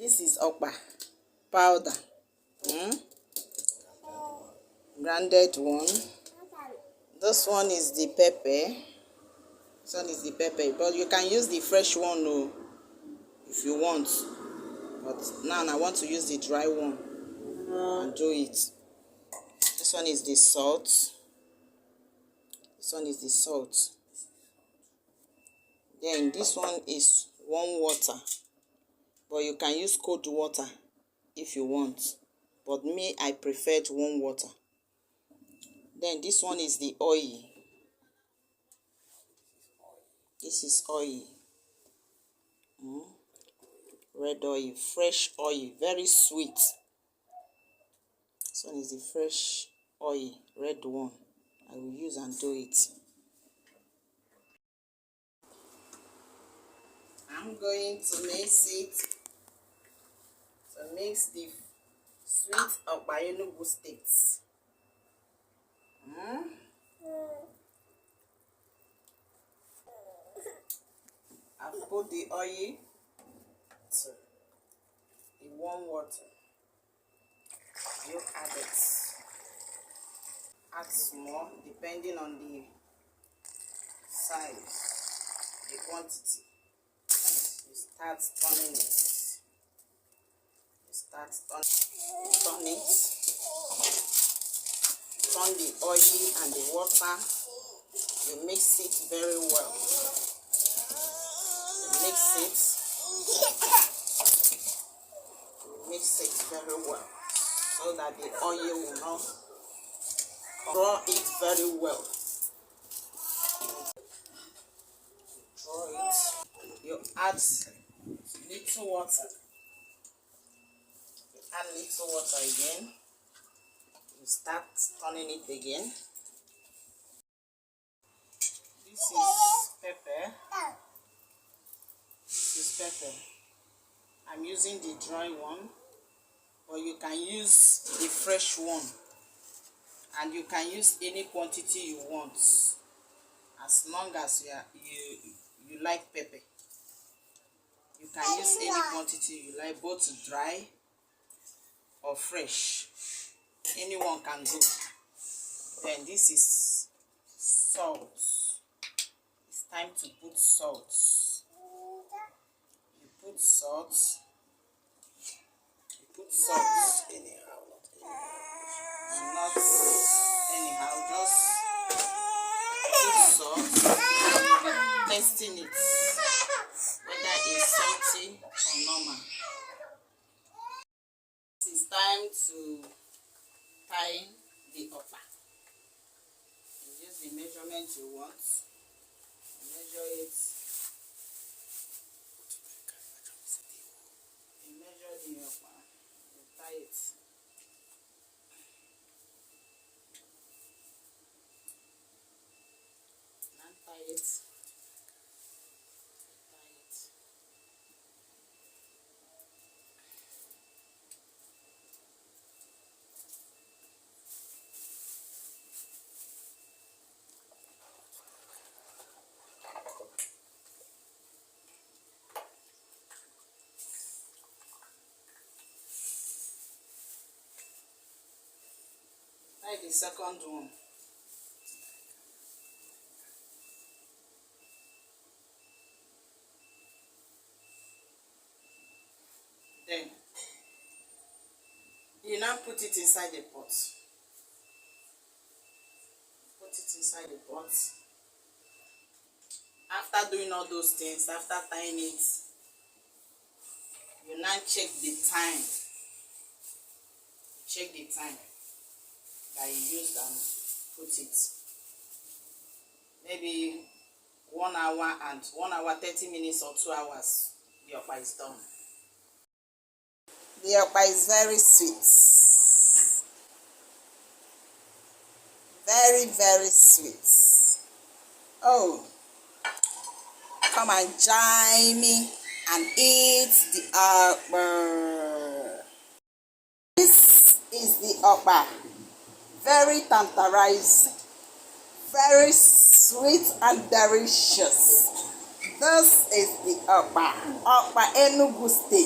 This is okpa powder, grounded one. This one is the pepper. This one is the pepper, but you can use the fresh one if you want. But now I want to use the dry one and do it. This one is the salt. This one is the salt. Then this one is warm water, but you can use cold water if you want. But me, I preferred warm water. Then this one is the oil. This is oil. Red oil, fresh oil, very sweet. This one is the fresh oil, red one. I will use and do it. I'm going to mix it. To mix the sweet Okpaenugu sticks. I've put the oil to the warm water. You add it. Add small depending on the size, the quantity. You start turning it. You start turn it. Turn the oil and the water. You mix it very well. Mix it very well so that the oil will not draw it very well. Draw it. You add little water. You add little water again. You start turning it again. This is pepper. Pepper. I'm using the dry one, but you can use the fresh one, and you can use any quantity you want, as long as you like pepper. You can use any quantity you like, both dry or fresh. Anyone can do. Then this is salt. It's time to put salt. Put salt. You put salt anyhow, not anyhow. Just put salt. Testing it whether it's salty or normal. It's time to tie the okpa. You use the measurement you want. Measure it. You tie it. And tie it. Tie the second one. Then you now put it inside the pot. Put it inside the pot. After doing all those things, after tying it, you now check the time. Check the time that you used and put it. Maybe 1 hour and 1 hour 30 minutes or 2 hours. The okpa is done. The okpa is very sweet. Very, very sweet. Oh, come and join me and eat the okpa. This is the okpa. Very tantalizing, very sweet and delicious. This is the Okpaenugu state.